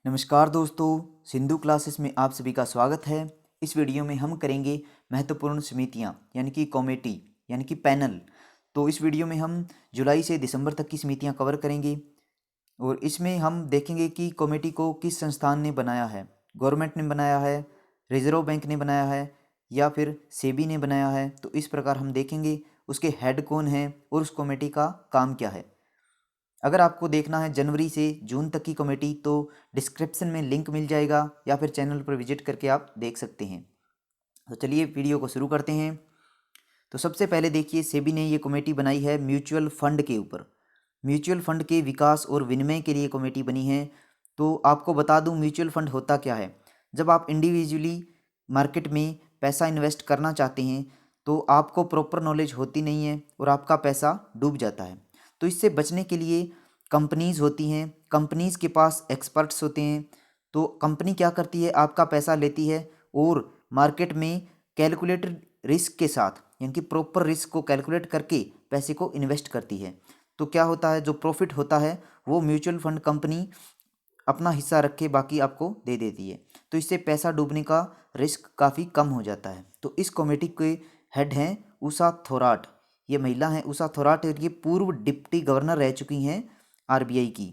नमस्कार दोस्तों, सिंधु क्लासेस में आप सभी का स्वागत है। इस वीडियो में हम करेंगे महत्वपूर्ण समितियां यानी कि कमेटी यानी कि पैनल। तो इस वीडियो में हम जुलाई से दिसंबर तक की समितियां कवर करेंगे और इसमें हम देखेंगे कि कमेटी को किस संस्थान ने बनाया है। गवर्नमेंट ने बनाया है, रिजर्व बैंक ने बनाया है या फिर सेबी ने बनाया है। तो इस प्रकार हम देखेंगे उसके हेड कौन हैं और उस कमेटी का काम क्या है। अगर आपको देखना है जनवरी से जून तक की कमेटी तो डिस्क्रिप्शन में लिंक मिल जाएगा या फिर चैनल पर विजिट करके आप देख सकते हैं। तो चलिए वीडियो को शुरू करते हैं। तो सबसे पहले देखिए, सेबी ने ये कमेटी बनाई है म्यूचुअल फंड के ऊपर। म्यूचुअल फंड के विकास और विनिमय के लिए कमेटी बनी है। तो आपको बता दूं म्यूचुअल फंड होता क्या है। जब आप इंडिविजुअली मार्केट में पैसा इन्वेस्ट करना चाहते हैं तो आपको प्रॉपर नॉलेज होती नहीं है और आपका पैसा डूब जाता है। तो इससे बचने के लिए कंपनीज होती हैं, कंपनीज के पास एक्सपर्ट्स होते हैं। तो कंपनी क्या करती है, आपका पैसा लेती है और मार्केट में कैलकुलेटेड रिस्क के साथ यानी कि प्रॉपर रिस्क को कैलकुलेट करके पैसे को इन्वेस्ट करती है। तो क्या होता है, जो प्रॉफिट होता है वो म्यूचुअल फंड कंपनी अपना हिस्सा रख के बाकी आपको दे देती है। तो इससे पैसा डूबने का रिस्क काफ़ी कम हो जाता है। तो इस कमेटी के हेड हैं उषा थोराट। ये महिला हैं उषा थोराट, ये पूर्व डिप्टी गवर्नर रह चुकी हैं आरबीआई की।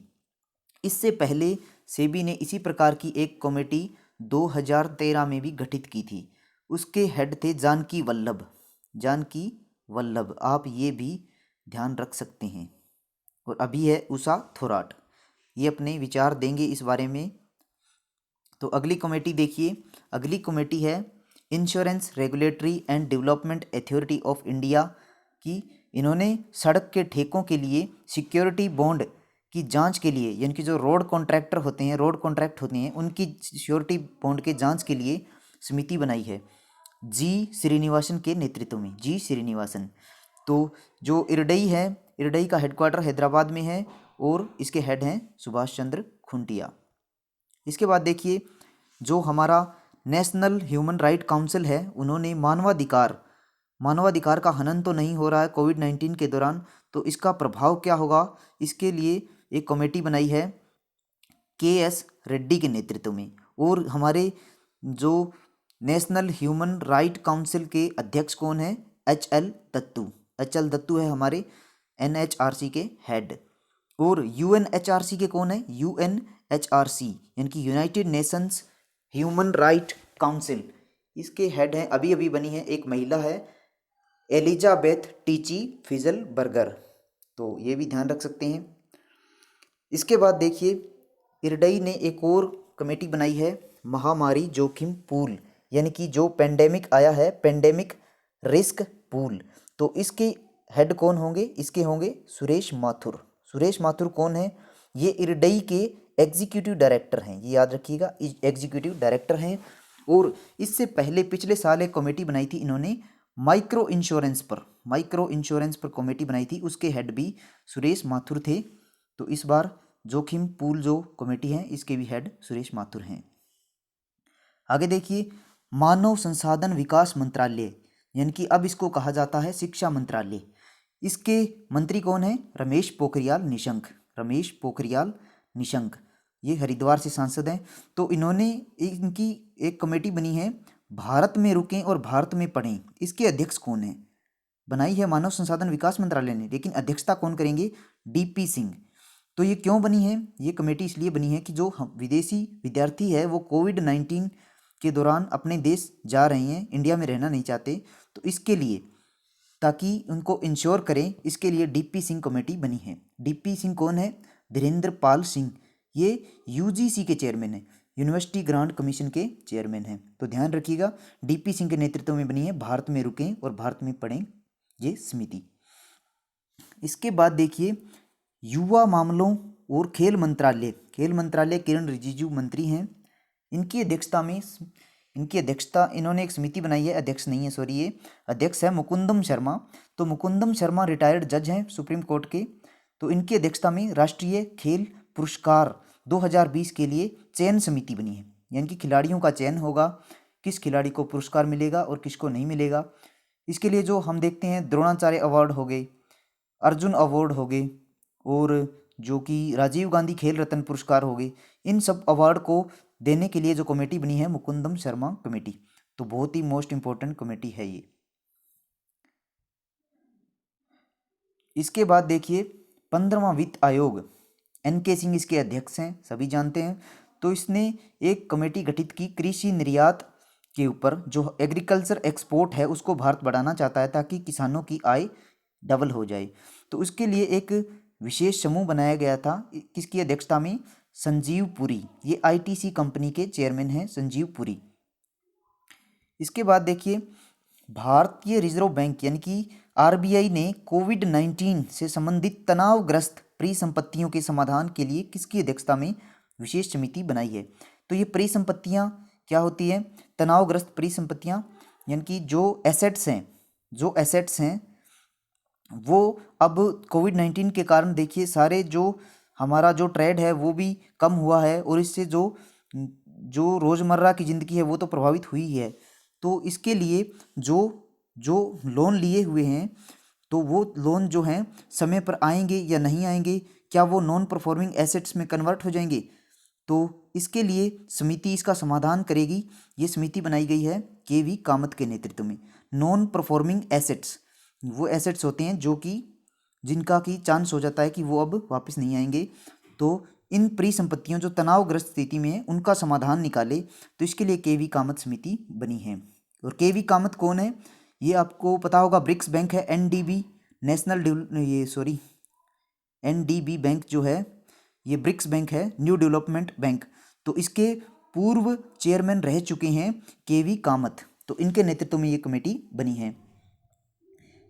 इससे पहले सेबी ने इसी प्रकार की एक कमेटी 2013 में भी गठित की थी। उसके हेड थे जानकी वल्लभ। जानकी वल्लभ, आप ये भी ध्यान रख सकते हैं। और अभी है उषा थोराट, ये अपने विचार देंगे इस बारे में। तो अगली कमेटी देखिए, अगली कमेटी है insurance regulatory and development authority of India की। इन्होंने सड़क के ठेकों के लिए सिक्योरिटी बॉन्ड की जांच के लिए यानी कि जो रोड कॉन्ट्रैक्टर होते हैं, रोड कॉन्ट्रैक्ट होते हैं, उनकी सिक्योरिटी बॉन्ड के जांच के लिए समिति बनाई है जी श्रीनिवासन के नेतृत्व में। जी श्रीनिवासन। तो जो इरडई है, इरडई का हेडक्वार्टर हैदराबाद में है और इसके हेड हैं सुभाष चंद्र खुंटिया। इसके बाद देखिए, जो हमारा नेशनल ह्यूमन राइट काउंसिल है, उन्होंने मानवाधिकार का हनन तो नहीं हो रहा है कोविड-19 के दौरान, तो इसका प्रभाव क्या होगा, इसके लिए एक कमेटी बनाई है के.एस. रेड्डी के नेतृत्व में। और हमारे जो नेशनल ह्यूमन राइट काउंसिल के अध्यक्ष कौन है, एच.एल. दत्तू। एच.एल. दत्तू है हमारे एनएचआरसी के हेड। और यूएनएचआरसी के कौन है, यूएनएचआरसी यानी कि United Nations human right council, इसके हेड हैं, अभी अभी बनी है, एक महिला है एलिजाबेथ टीची फिजल बर्गर। तो ये भी ध्यान रख सकते हैं। इसके बाद देखिए, इरडई ने एक और कमेटी बनाई है महामारी जोखिम पूल यानी कि जो पेंडेमिक आया है, पेंडेमिक रिस्क पूल। तो इसके हेड कौन होंगे, इसके होंगे सुरेश माथुर। सुरेश माथुर कौन है, ये इरडई के एग्जीक्यूटिव डायरेक्टर हैं, ये याद रखिएगा, एग्जीक्यूटिव डायरेक्टर हैं। और इससे पहले पिछले साल एक कमेटी बनाई थी इन्होंने माइक्रो इंश्योरेंस पर कमेटी बनाई थी, उसके हेड भी सुरेश माथुर थे। तो इस बार जोखिम पूल जो कमेटी है इसके भी हेड सुरेश माथुर हैं। आगे देखिए, मानव संसाधन विकास मंत्रालय यानी कि अब इसको कहा जाता है शिक्षा मंत्रालय। इसके मंत्री कौन है, रमेश पोखरियाल निशंक। रमेश पोखरियाल निशंक, ये हरिद्वार से सांसद हैं। तो इन्होंने इनकी एक कमेटी बनी है भारत में रुकें और भारत में पढ़ें। इसके अध्यक्ष कौन है, बनाई है मानव संसाधन विकास मंत्रालय ने, लेकिन अध्यक्षता कौन करेंगे, डीपी सिंह। तो ये क्यों बनी है, ये कमेटी इसलिए बनी है कि जो विदेशी विद्यार्थी है वो कोविड-19 के दौरान अपने देश जा रहे हैं, इंडिया में रहना नहीं चाहते, तो इसके लिए ताकि उनको इंश्योर करें, इसके लिए डीपी सिंह कमेटी बनी है। डीपी सिंह कौन है, धीरेन्द्र पाल सिंह, ये यूजीसी के चेयरमैन है, यूनिवर्सिटी ग्रांट कमीशन के चेयरमैन हैं। तो ध्यान रखिएगा, डीपी सिंह के नेतृत्व में बनी है भारत में रुकें और भारत में पढ़ें ये समिति। इसके बाद देखिए, युवा मामलों और खेल मंत्रालय किरण रिजिजू मंत्री हैं। इनकी अध्यक्षता इन्होंने एक समिति बनाई है, अध्यक्ष नहीं है सॉरी, ये अध्यक्ष है मुकुंदम शर्मा। तो मुकुंदम शर्मा रिटायर्ड जज हैं सुप्रीम कोर्ट के। तो इनकी अध्यक्षता में राष्ट्रीय खेल पुरस्कार 2020 के लिए चयन समिति बनी है, यानी कि खिलाड़ियों का चयन होगा, किस खिलाड़ी को पुरस्कार मिलेगा और किसको नहीं मिलेगा। इसके लिए जो हम देखते हैं द्रोणाचार्य अवार्ड हो गए, अर्जुन अवार्ड हो गए और जो कि राजीव गांधी खेल रत्न पुरस्कार हो गए, इन सब अवार्ड को देने के लिए जो कमेटी बनी है मुकुंदम शर्मा कमेटी। तो बहुत ही मोस्ट इम्पोर्टेंट कमेटी है ये। इसके बाद देखिए 15वां वित्त आयोग, एनके सिंह इसके अध्यक्ष हैं, सभी जानते हैं। तो इसने एक कमेटी गठित की कृषि निर्यात के ऊपर, जो एग्रीकल्चर एक्सपोर्ट है उसको भारत बढ़ाना चाहता है ताकि किसानों की आय डबल हो जाए। तो उसके लिए एक विशेष समूह बनाया गया था, किसकी अध्यक्षता में? संजीव पुरी। ये आईटीसी कंपनी के चेयरमैन हैं संजीव पुरी। इसके बाद देखिए भारतीय रिजर्व बैंक यानी कि आरबीआई ने कोविड-19 से संबंधित तनावग्रस्त परिसंपत्तियों के समाधान के लिए किसकी अध्यक्षता में विशेष समिति बनाई है? तो ये परिसंपत्तियां क्या होती हैं? तनावग्रस्त परिसंपत्तियां यानी कि जो एसेट्स हैं वो अब कोविड-19 के कारण देखिए सारे जो हमारा जो ट्रेड है वो भी कम हुआ है, और इससे जो रोज़मर्रा की ज़िंदगी है वो तो प्रभावित हुई है। तो इसके लिए जो जो लोन लिए हुए हैं तो वो लोन जो हैं समय पर आएंगे या नहीं आएंगे, क्या वो नॉन परफॉर्मिंग एसेट्स में कन्वर्ट हो जाएंगे? तो इसके लिए समिति इसका समाधान करेगी। ये समिति बनाई गई है केवी कामत के नेतृत्व में। नॉन परफॉर्मिंग एसेट्स वो एसेट्स होते हैं जो कि जिनका कि चांस हो जाता है कि वो अब वापस नहीं आएंगे। तो इन परिसंपत्तियों जो तनावग्रस्त स्थिति में है उनका समाधान निकाले, तो इसके लिए केवी कामत समिति बनी है। और केवी कामत कौन है? ये आपको पता होगा, ब्रिक्स बैंक है, एनडीबी एनडीबी बैंक जो है ये ब्रिक्स बैंक है, न्यू डेवलपमेंट बैंक। तो इसके पूर्व चेयरमैन रह चुके हैं केवी कामत, तो इनके नेतृत्व में ये कमेटी बनी है।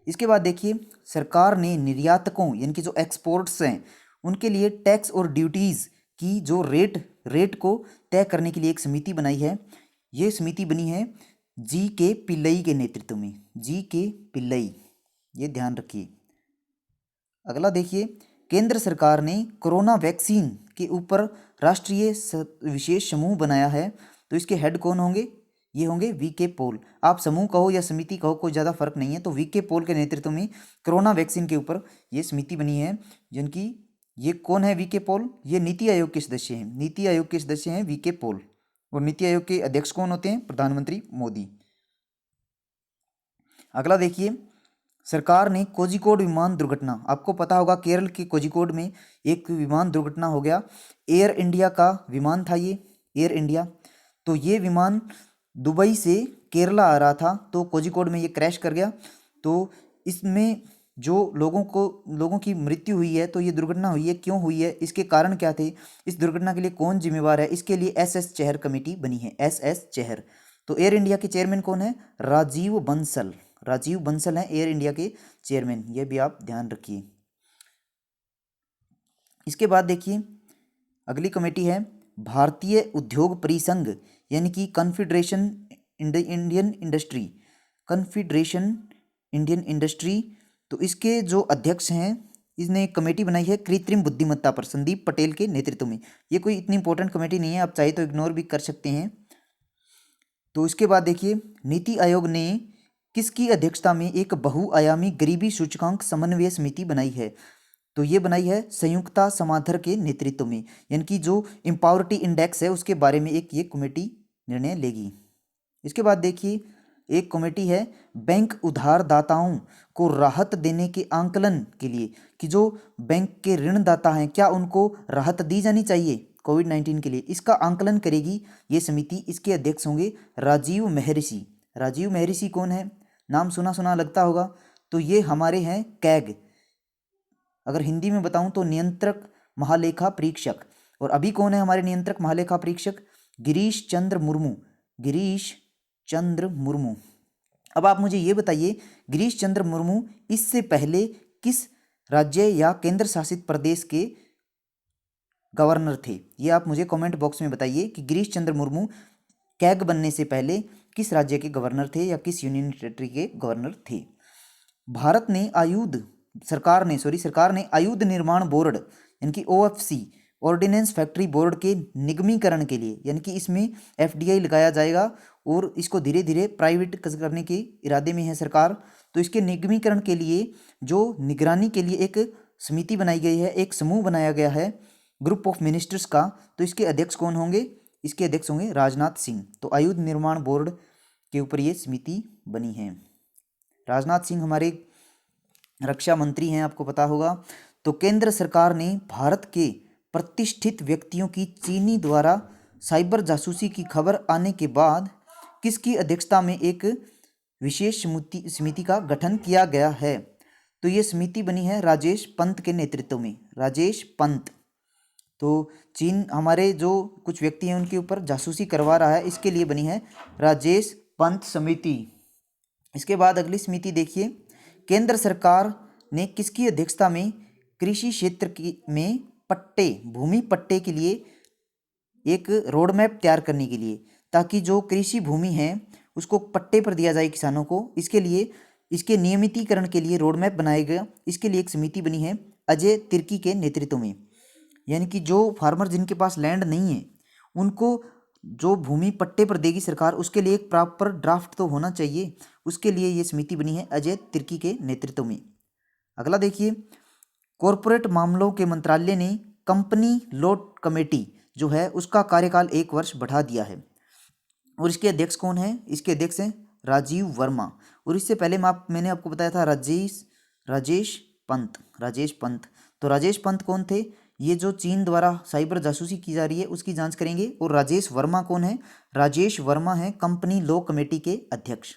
इसके बाद देखिए सरकार ने निर्यातकों यानी कि जो एक्सपोर्ट्स हैं उनके लिए टैक्स और ड्यूटीज़ की जो रेट को तय करने के लिए एक समिति बनाई है। ये समिति बनी है जी के पिल्लई के नेतृत्व में, जी के पिल्लई, ये ध्यान रखिए। अगला देखिए केंद्र सरकार ने कोरोना वैक्सीन के ऊपर राष्ट्रीय विशेष समूह बनाया है। तो इसके हेड कौन होंगे? ये होंगे वीके पॉल। आप समूह कहो या समिति कहो कोई ज़्यादा फर्क नहीं है। तो वीके पॉल के नेतृत्व में कोरोना वैक्सीन के ऊपर ये समिति बनी है, जिनकी ये कौन है? वीके पॉल। ये नीति आयोग के सदस्य हैं, नीति आयोग के सदस्य हैं वीके पॉल। और नीति आयोग के अध्यक्ष कौन होते हैं? प्रधानमंत्री मोदी। अगला देखिए सरकार ने कोझिकोड विमान दुर्घटना, आपको पता होगा केरल के कोझिकोड में एक विमान दुर्घटना हो गया। एयर इंडिया का विमान था ये, एयर इंडिया। तो ये विमान दुबई से केरला आ रहा था, तो कोझिकोड में ये क्रैश कर गया। तो इसमें जो लोगों की मृत्यु हुई है, तो ये दुर्घटना हुई है, क्यों हुई है, इसके कारण क्या थे, इस दुर्घटना के लिए कौन जिम्मेवार है, इसके लिए एसएस चेहर कमेटी बनी है, एसएस चेहर। तो एयर इंडिया के चेयरमैन कौन है? राजीव बंसल। राजीव बंसल हैं एयर इंडिया के चेयरमैन, ये भी आप ध्यान रखिए। इसके बाद देखिए अगली कमेटी है भारतीय उद्योग परिसंघ यानी कि कॉन्फेडरेशन इंडियन इंडस्ट्री। तो इसके जो अध्यक्ष हैं, इसने एक कमेटी बनाई है कृत्रिम बुद्धिमत्ता पर, संदीप पटेल के नेतृत्व में। ये कोई इतनी इंपॉर्टेंट कमेटी नहीं है, आप चाहे तो इग्नोर भी कर सकते हैं। तो इसके बाद देखिए नीति आयोग ने किसकी अध्यक्षता में एक बहुआयामी गरीबी सूचकांक समन्वय समिति बनाई है? तो ये बनाई है संयुक्ता समाधर के नेतृत्व में, यानी कि जो इम्पावर्टी इंडेक्स है उसके बारे में एक ये कमेटी निर्णय लेगी। इसके बाद देखिए एक कमेटी है बैंक उधारदाताओं को राहत देने के आंकलन के लिए, कि जो बैंक के ऋणदाता हैं क्या उनको राहत दी जानी चाहिए कोविड-19 के लिए, इसका आंकलन करेगी ये समिति। इसके अध्यक्ष होंगे राजीव महर्षि। राजीव महर्षि कौन है? नाम सुना सुना लगता होगा। तो ये हमारे हैं कैग, अगर हिंदी में बताऊं तो नियंत्रक महालेखा परीक्षक। और अभी कौन है हमारे नियंत्रक महालेखा परीक्षक? गिरीश चंद्र मुर्मू, गिरीश चंद्र मुर्मू। अब आप मुझे ये बताइए गिरीश चंद्र मुर्मू इससे पहले किस राज्य या केंद्र शासित प्रदेश के गवर्नर थे? ये आप मुझे कमेंट बॉक्स में बताइए कि गिरीश चंद्र मुर्मू कैग बनने से पहले किस राज्य के गवर्नर थे या किस यूनियन टेरिटरी के गवर्नर थे। भारत ने सरकार ने आयुध निर्माण बोर्ड यानी कि ओएफसी, ऑर्डिनेंस फैक्ट्री बोर्ड के निगमीकरण के लिए, यानी कि इसमें एफडीआई लगाया जाएगा और इसको धीरे धीरे प्राइवेट करने के इरादे में है सरकार। तो इसके निगमीकरण के लिए, जो निगरानी के लिए एक समिति बनाई गई है, एक समूह बनाया गया है ग्रुप ऑफ मिनिस्टर्स का। तो इसके अध्यक्ष कौन होंगे? इसके अध्यक्ष होंगे राजनाथ सिंह। तो आयुध निर्माण बोर्ड के ऊपर ये समिति बनी है। राजनाथ सिंह हमारे रक्षा मंत्री हैं, आपको पता होगा। तो केंद्र सरकार ने भारत के प्रतिष्ठित व्यक्तियों की चीनी द्वारा साइबर जासूसी की खबर आने के बाद किसकी अध्यक्षता में एक विशेष समिति का गठन किया गया है? तो ये समिति बनी है राजेश पंत के नेतृत्व में। राजेश पंत। तो चीन हमारे जो कुछ व्यक्ति हैं उनके ऊपर जासूसी करवा रहा है, इसके लिए बनी है राजेश पंत समिति। इसके बाद अगली समिति देखिए, केंद्र सरकार ने किसकी अध्यक्षता में कृषि क्षेत्र में पट्टे, भूमि पट्टे के लिए एक रोड मैप तैयार करने के लिए, ताकि जो कृषि भूमि है उसको पट्टे पर दिया जाए किसानों को, इसके लिए इसके नियमितीकरण के लिए रोड मैप बनाया गया। इसके लिए एक समिति बनी है अजय तिर्की के नेतृत्व में। यानी कि जो फार्मर जिनके पास लैंड नहीं है उनको जो भूमि पट्टे पर देगी सरकार, उसके लिए एक प्रॉपर ड्राफ्ट तो होना चाहिए, उसके लिए ये समिति बनी है अजय तिर्की के नेतृत्व में। अगला देखिए, कॉरपोरेट मामलों के मंत्रालय ने कंपनी लॉ कमेटी जो है उसका कार्यकाल 1 वर्ष बढ़ा दिया है। और इसके अध्यक्ष कौन है? इसके अध्यक्ष हैं राजीव वर्मा। और इससे पहले मैंने आपको बताया था राजेश पंत। तो राजेश पंत कौन थे? ये जो चीन द्वारा साइबर जासूसी की जा रही है उसकी जांच करेंगे। और राजेश वर्मा कौन है? राजेश वर्मा है कंपनी लॉ कमेटी के अध्यक्ष।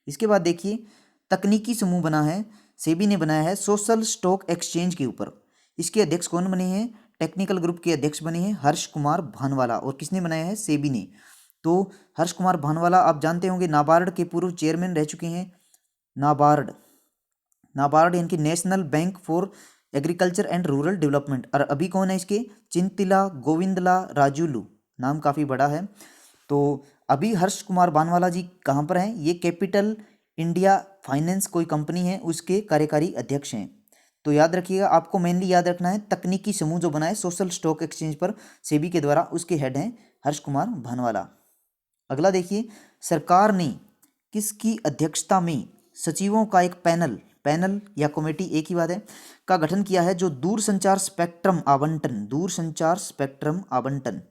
इसके बाद देखिए, तकनीकी समूह बना है, सेबी ने बनाया है सोशल स्टॉक एक्सचेंज के ऊपर। इसके अध्यक्ष कौन बने हैं? टेक्निकल ग्रुप के अध्यक्ष बने हैं हर्ष कुमार भानवाला। और किसने बनाया है? सेबी ने। तो हर्ष कुमार भानवाला आप जानते होंगे नाबार्ड के पूर्व चेयरमैन रह चुके हैं। नाबार्ड यानी कि national bank for agriculture and rural development. और अभी कौन है इसके? चिंतिला गोविंदला राजुलू, नाम काफ़ी बड़ा है। तो अभी हर्ष कुमार भानवाला जी कहाँ पर हैं? ये कैपिटल इंडिया फाइनेंस कोई कंपनी है उसके कार्यकारी अध्यक्ष हैं। तो याद रखिएगा, आपको मेनली याद रखना है तकनीकी समूह जो बना है सोशल स्टॉक एक्सचेंज पर सेबी के द्वारा, उसके हेड हैं हर्ष कुमार भानवाला। अगला देखिए, सरकार ने किसकी अध्यक्षता में सचिवों का एक पैनल या कमेटी, एक ही बात है, का गठन किया है जो दूरसंचार स्पेक्ट्रम आवंटन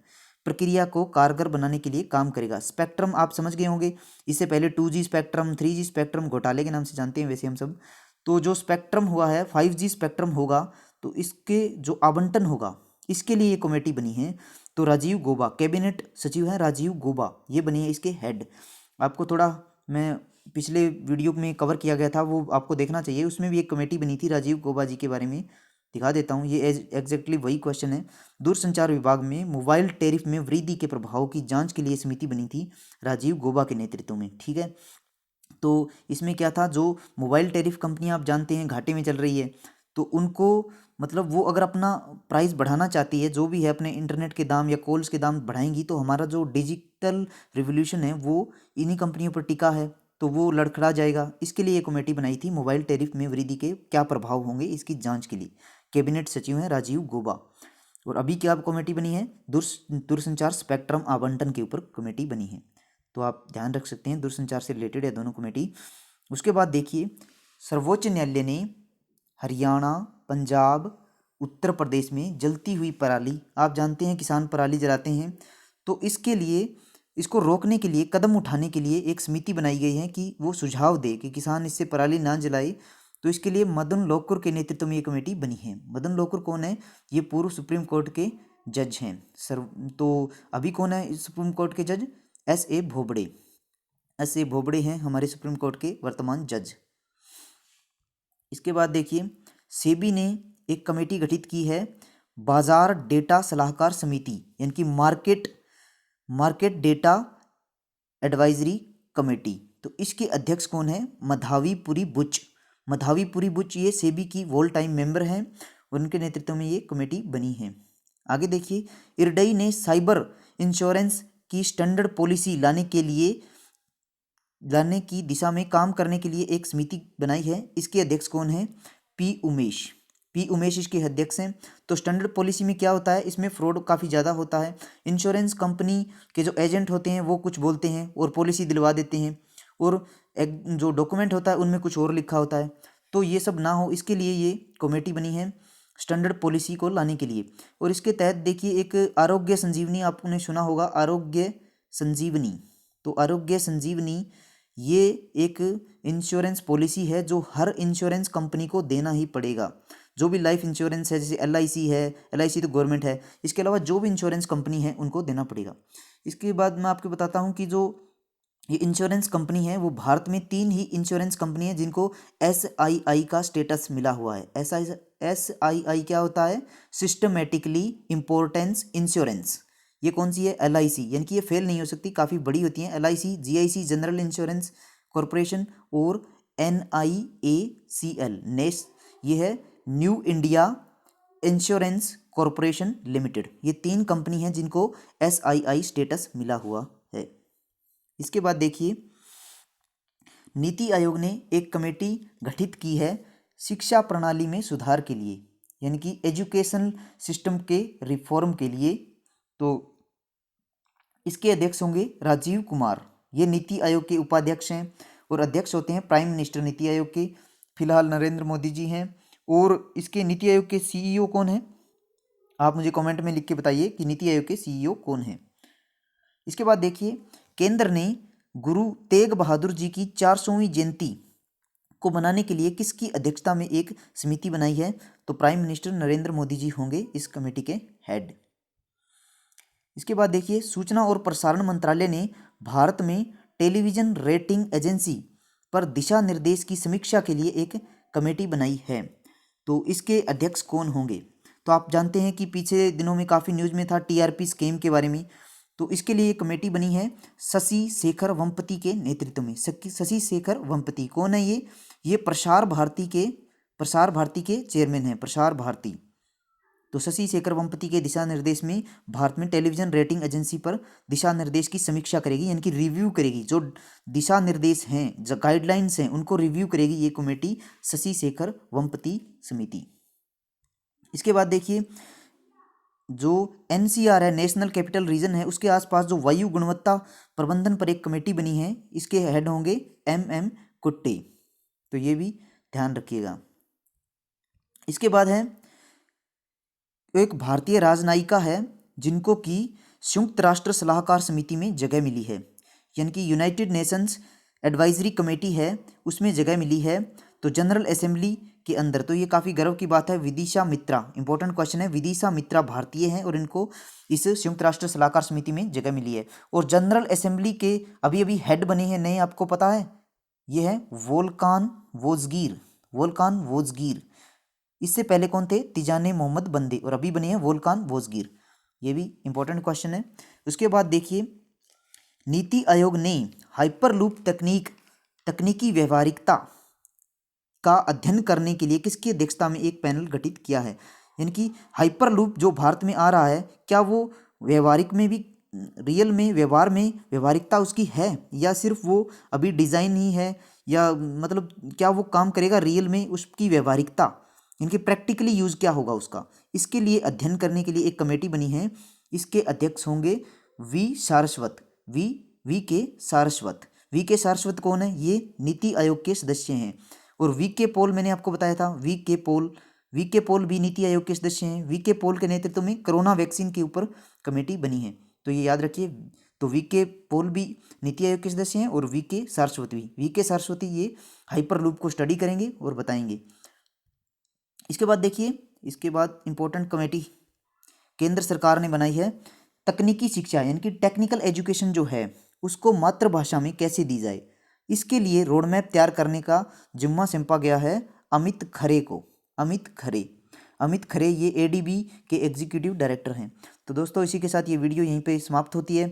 प्रक्रिया को कारगर बनाने के लिए काम करेगा। स्पेक्ट्रम आप समझ गए होंगे, इससे पहले 2G स्पेक्ट्रम, 3G स्पेक्ट्रम घोटाले के नाम से जानते हैं वैसे हम सब। तो जो स्पेक्ट्रम हुआ है 5G स्पेक्ट्रम होगा, तो इसके जो आवंटन होगा इसके लिए ये कमेटी बनी है। तो राजीव गौबा कैबिनेट सचिव हैं, राजीव गौबा ये बने हैं इसके हेड। आपको थोड़ा मैं पिछले वीडियो में कवर किया गया था, वो आपको देखना चाहिए, उसमें भी एक कमेटी बनी थी राजीव गौबा जी के बारे में दिखा देता हूँ। ये एग्जैक्टली वही क्वेश्चन है। दूरसंचार विभाग में मोबाइल टैरिफ में वृद्धि के प्रभाव की जांच के लिए समिति बनी थी राजीव गौबा के नेतृत्व में। ठीक है, तो इसमें क्या था, जो मोबाइल टैरिफ कंपनियां आप जानते हैं घाटे में चल रही है, तो उनको मतलब वो अगर अपना प्राइस बढ़ाना चाहती है, जो भी है अपने इंटरनेट के दाम या कॉल्स के दाम बढ़ाएंगी, तो हमारा जो डिजिटल रिवोल्यूशन है वो इन्हीं कंपनियों पर टिका है, तो वो लड़खड़ा जाएगा। इसके लिए एक कमेटी बनाई थी, मोबाइल टैरिफ में वृद्धि के क्या प्रभाव होंगे इसकी जांच के लिए। कैबिनेट सचिव हैं राजीव गौबा। और अभी क्या कमेटी बनी है? दूरसंचार स्पेक्ट्रम आवंटन के ऊपर कमेटी बनी है। तो आप ध्यान रख सकते हैं, दूरसंचार से रिलेटेड है दोनों कमेटी। उसके बाद देखिए, सर्वोच्च न्यायालय ने हरियाणा, पंजाब, उत्तर प्रदेश में जलती हुई पराली, आप जानते हैं किसान पराली जलाते हैं, तो इसके लिए, इसको रोकने के लिए, कदम उठाने के लिए एक समिति बनाई गई है कि वो सुझाव दे कि किसान इससे पराली ना जलाए। तो इसके लिए मदन लोकुर के नेतृत्व में ये कमेटी बनी है। मदन लोकुर कौन है? ये पूर्व सुप्रीम कोर्ट के जज हैं। तो अभी कौन है सुप्रीम कोर्ट के जज? S.A. भोबड़े हैं हमारे सुप्रीम कोर्ट के वर्तमान जज। इसके बाद देखिए, सेबी ने एक कमेटी गठित की है बाजार डेटा सलाहकार समिति, यानी कि मार्केट डेटा एडवाइजरी कमेटी। तो इसके अध्यक्ष कौन है? मधावीपुरी बुच ये सेबी की वोल टाइम मेंबर हैं, उनके नेतृत्व में ये कमेटी बनी है। आगे देखिए, इरडई ने साइबर इंश्योरेंस की स्टैंडर्ड पॉलिसी लाने की दिशा में काम करने के लिए एक समिति बनाई है। इसके अध्यक्ष कौन है? पी उमेश इसके अध्यक्ष हैं। तो स्टैंडर्ड पॉलिसी में क्या होता है, इसमें फ्रॉड काफ़ी ज़्यादा होता है। इंश्योरेंस कंपनी के जो एजेंट होते हैं वो कुछ बोलते हैं और पॉलिसी दिलवा देते हैं, और एक जो डॉक्यूमेंट होता है उनमें कुछ और लिखा होता है। तो ये सब ना हो इसके लिए ये कमेटी बनी है स्टैंडर्ड पॉलिसी को लाने के लिए। और इसके तहत देखिए एक आरोग्य संजीवनी आपने सुना होगा, आरोग्य संजीवनी। तो आरोग्य संजीवनी ये एक इंश्योरेंस पॉलिसी है जो हर इंश्योरेंस कंपनी को देना ही पड़ेगा। जो भी लाइफ इंश्योरेंस है, जैसे LIC है, LIC तो गवर्नमेंट है, इसके अलावा जो भी इंश्योरेंस कंपनी है उनको देना पड़ेगा। इसके बाद मैं आपको बताता हूँ कि जो ये इंश्योरेंस कंपनी है वो भारत में 3 ही इंश्योरेंस कंपनी है जिनको SII का स्टेटस मिला हुआ है। SII क्या होता है? Systematically importance insurance. ये कौन सी है? LIC, यानी कि ये फेल नहीं हो सकती, काफ़ी बड़ी होती है। LIC, GIC general insurance corporation, और NIACL ये है new India insurance corporation limited. ये 3 कंपनी हैं जिनको SII स्टेटस मिला हुआ है। इसके बाद देखिए नीति आयोग ने एक कमेटी गठित की है शिक्षा प्रणाली में सुधार के लिए, यानी कि एजुकेशन सिस्टम के रिफॉर्म के लिए। तो इसके अध्यक्ष होंगे राजीव कुमार। ये नीति आयोग के उपाध्यक्ष हैं और अध्यक्ष होते हैं प्राइम मिनिस्टर नीति आयोग के। फिलहाल नरेंद्र मोदी जी हैं। और इसके नीति आयोग के CEO कौन है? आप मुझे कमेंट में लिख के बताइए कि नीति आयोग के CEO कौन है। इसके बाद देखिए केंद्र ने गुरु तेग बहादुर जी की 400वीं जयंती को मनाने के लिए किसकी अध्यक्षता में एक समिति बनाई है? तो प्राइम मिनिस्टर नरेंद्र मोदी जी होंगे इस कमेटी के हेड। इसके बाद देखिए सूचना और प्रसारण मंत्रालय ने भारत में टेलीविजन रेटिंग एजेंसी पर दिशा निर्देश की समीक्षा के लिए एक कमेटी बनाई है। तो इसके अध्यक्ष कौन होंगे? तो आप जानते हैं कि पीछे दिनों में काफ़ी न्यूज़ में था TRP स्कीम के बारे में। तो इसके लिए कमेटी बनी है शशि शेखर वेम्पति के नेतृत्व में। शशि शेखर वेम्पति कौन है? ये प्रसार भारती के चेयरमैन हैं, प्रसार भारती। तो शशि शेखर वेम्पति के दिशा निर्देश में भारत में टेलीविजन रेटिंग एजेंसी पर दिशा निर्देश की समीक्षा करेगी, यानी कि रिव्यू करेगी। जो दिशा निर्देश हैं, जो गाइडलाइंस हैं, उनको रिव्यू करेगी ये कमेटी शशि शेखर वेम्पति समिति। इसके बाद देखिए जो NCR है, नेशनल कैपिटल रीजन है, उसके आसपास जो वायु गुणवत्ता प्रबंधन पर एक कमेटी बनी है, इसके हेड होंगे MM कुट्टे। तो ये भी ध्यान रखिएगा। इसके बाद है एक भारतीय राजनयिका है जिनको कि संयुक्त राष्ट्र सलाहकार समिति में जगह मिली है, यानी कि यूनाइटेड नेशंस एडवाइजरी कमेटी है उसमें जगह मिली है। तो जनरल असेंबली के अंदर, तो ये काफ़ी गर्व की बात है। विदिशा मित्रा, इंपॉर्टेंट क्वेश्चन है, विदिशा मित्रा भारतीय हैं और इनको इस संयुक्त राष्ट्र सलाहकार समिति में जगह मिली है। और जनरल असेंबली के अभी अभी हेड बने हैं नए, आपको पता है, ये है वोल्कान वोजगीर। इससे पहले कौन थे? तिजाने मोहम्मद बंदे, और अभी बने हैं वोल्कान वोजगीर। ये भी इंपॉर्टेंट क्वेश्चन है। उसके बाद देखिए नीति आयोग ने हाइपरलूप तकनीकी व्यवहारिकता का अध्ययन करने के लिए किसकी अध्यक्षता में एक पैनल गठित किया है? यानी कि हाइपरलूप जो भारत में आ रहा है, क्या वो व्यवहारिक में भी, रियल में, व्यवहार में व्यवहारिकता उसकी है, या सिर्फ वो अभी डिज़ाइन ही है, या मतलब क्या वो काम करेगा रियल में, उसकी व्यवहारिकता, इनके प्रैक्टिकली यूज़ क्या होगा उसका? इसके लिए अध्ययन करने के लिए एक कमेटी बनी है। इसके अध्यक्ष होंगे वी के सारस्वत कौन है? ये नीति आयोग के सदस्य हैं। और VK पॉल मैंने आपको बताया था, VK पॉल भी नीति आयोग के सदस्य हैं। VK पॉल के नेतृत्व में कोरोना वैक्सीन के ऊपर कमेटी बनी है, तो ये याद रखिए। तो VK पॉल भी नीति आयोग के सदस्य हैं और VK सारस्वती ये हाइपरलूप को स्टडी करेंगे और बताएंगे। इसके बाद देखिए, इसके बाद इंपॉर्टेंट कमेटी केंद्र सरकार ने बनाई है तकनीकी शिक्षा, यानी कि टेक्निकल एजुकेशन जो है उसको मातृभाषा में कैसे दी जाए। इसके लिए रोड मैप तैयार करने का जिम्मा सौंपा गया है अमित खरे को। अमित खरे ये ADB के एग्जीक्यूटिव डायरेक्टर हैं। तो दोस्तों इसी के साथ ये वीडियो यहीं पे समाप्त होती है।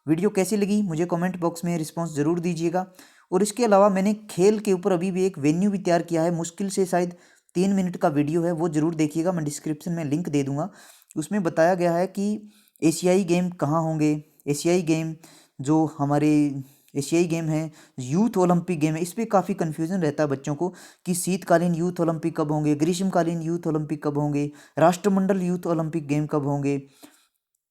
वीडियो कैसी लगी मुझे कमेंट बॉक्स में रिस्पांस ज़रूर दीजिएगा। और इसके अलावा मैंने खेल के ऊपर अभी भी एक वेन्यू भी तैयार किया है, मुश्किल से शायद 3 मिनट का वीडियो है, वो ज़रूर देखिएगा। मैं डिस्क्रिप्शन में लिंक दे दूँगा। उसमें बताया गया है कि एशियाई गेम कहाँ होंगे। एशियाई गेम जो हमारे एशियाई गेम है, यूथ ओलंपिक गेम है, इस पर काफ़ी कन्फ्यूज़न रहता है बच्चों को कि शीतकालीन यूथ ओलंपिक कब होंगे, ग्रीष्मकालीन यूथ ओलंपिक कब होंगे, राष्ट्रमंडल यूथ ओलंपिक गेम कब होंगे,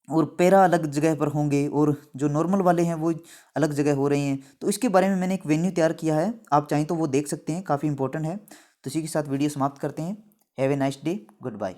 और पैरा अलग जगह पर होंगे और जो नॉर्मल वाले हैं वो अलग जगह हो रहे हैं। तो इसके बारे में मैंने एक वेन्यू तैयार किया है, आप चाहें तो वो देख सकते हैं, काफ़ी इंपॉर्टेंट है। तो इसी के साथ वीडियो समाप्त करते हैं। Have a nice day, good bye.